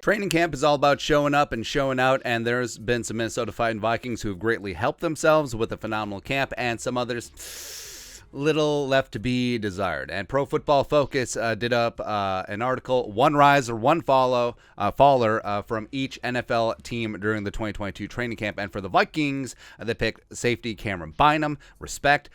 Training camp is all about showing up and showing out, and there's been some Minnesota Vikings who have greatly helped themselves with a phenomenal camp, and some others little left to be desired. And Pro Football Focus did up an article, one rise or one faller from each NFL team during the 2022 training camp. And for the Vikings, they picked safety Camryn Bynum. Respect.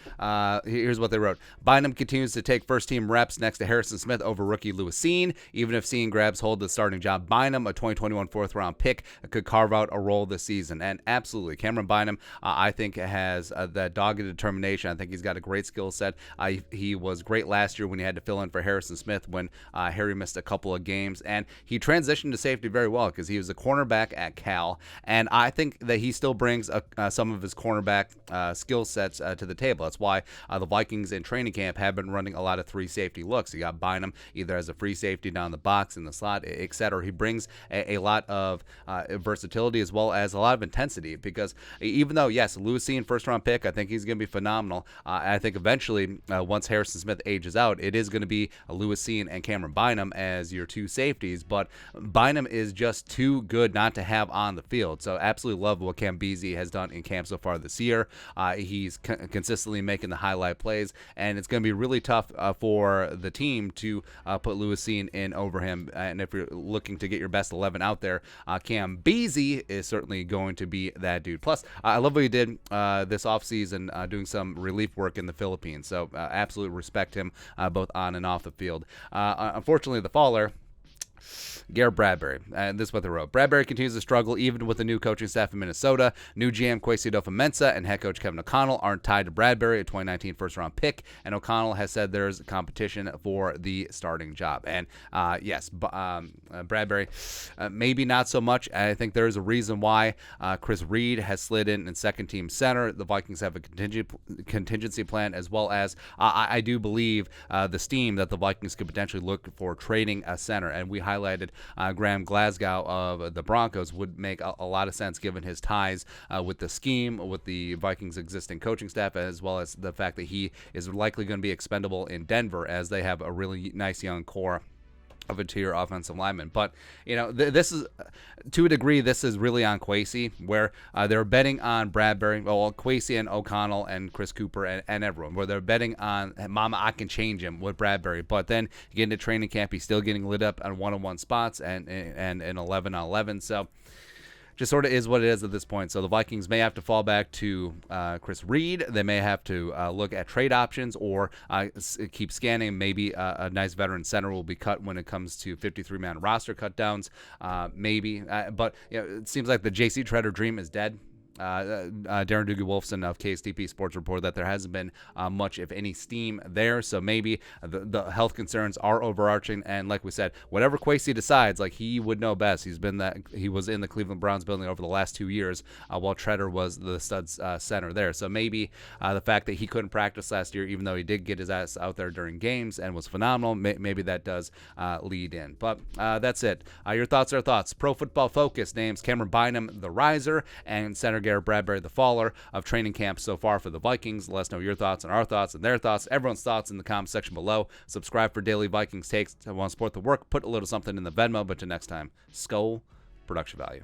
Here's what they wrote. Bynum continues to take first-team reps next to Harrison Smith over rookie Lewis Cine. Even if Cine grabs hold of the starting job, Bynum, a 2021 fourth-round pick, could carve out a role this season. And absolutely, Camryn Bynum, I think, has that dogged determination. I think he's got a great skill set. He was great last year when he had to fill in for Harrison Smith when Harry missed a couple of games, and he transitioned to safety very well because he was a cornerback at Cal, and I think that he still brings some of his cornerback skill sets to the table. That's why the Vikings in training camp have been running a lot of three safety looks. You got Bynum either as a free safety down the box, in the slot, etc. He brings a lot of versatility as well as a lot of intensity, because even though, yes, Lewis Cine, first-round pick, I think he's going to be phenomenal. I think eventually, once Harrison Smith ages out, it is going to be Lewis Cine and Camryn Bynum as your two safeties, but Bynum is just too good not to have on the field. So absolutely love what Cam Beasley has done in camp so far this year. He's consistently making the highlight plays, and it's going to be really tough for the team to put Lewis Cine in over him. And if you're looking to get your best 11 out there, Cam Beasley is certainly going to be that dude. Plus, I love what he did this offseason doing some relief work in the Philippines. So absolutely respect him both on and off the field. Unfortunately, the faller, Garrett Bradbury. And this is what they wrote. Bradbury continues to struggle even with the new coaching staff in Minnesota. New GM adofo-mensah and head coach Kevin O'Connell aren't tied to Bradbury, a 2019 first-round pick, and O'Connell has said there's competition for the starting job. And yes, Bradbury, maybe not so much. I think there's a reason why Chris Reed has slid in second-team center. The Vikings have a contingency plan, as well as I do believe the steam that the Vikings could potentially look for trading a center. And we highlighted Graham Glasgow of the Broncos would make a lot of sense given his ties with the scheme, with the Vikings' existing coaching staff, as well as the fact that he is likely going to be expendable in Denver, as they have a really nice young core of interior offensive linemen. But, you know, this is, to a degree, this is really on Kwesi, where they're betting on Bradbury, well, Kwesi and O'Connell and Chris Cooper and everyone, where they're betting on, mama, I can change him with Bradbury. But then you get into training camp, he's still getting lit up on one-on-one spots and 11-on-11. So just sort of is what it is at this point. So the Vikings may have to fall back to Chris Reed. They may have to look at trade options or keep scanning. Maybe a nice veteran center will be cut when it comes to 53-man roster cutdowns. Maybe. But you know, it seems like the J.C. Treader dream is dead. Darren Doogie-Wolfson of KSTP Sports reported that there hasn't been much, if any, steam there. So maybe the health concerns are overarching. And like we said, whatever Kwesi decides, like, he would know best. He was in the Cleveland Browns building over the last 2 years while Treader was the studs center there. So maybe the fact that he couldn't practice last year, even though he did get his ass out there during games and was phenomenal, maybe that does lead in. But that's it. Your thoughts are thoughts. Pro Football Focus names Camryn Bynum the riser and center Garrett Bradbury the faller of training camp so far for the Vikings. Let us know your thoughts and our thoughts and their thoughts, everyone's thoughts in the comment section below. Subscribe for daily Vikings takes. I want to support the work. Put a little something in the Venmo. But till next time, Skull Production Value.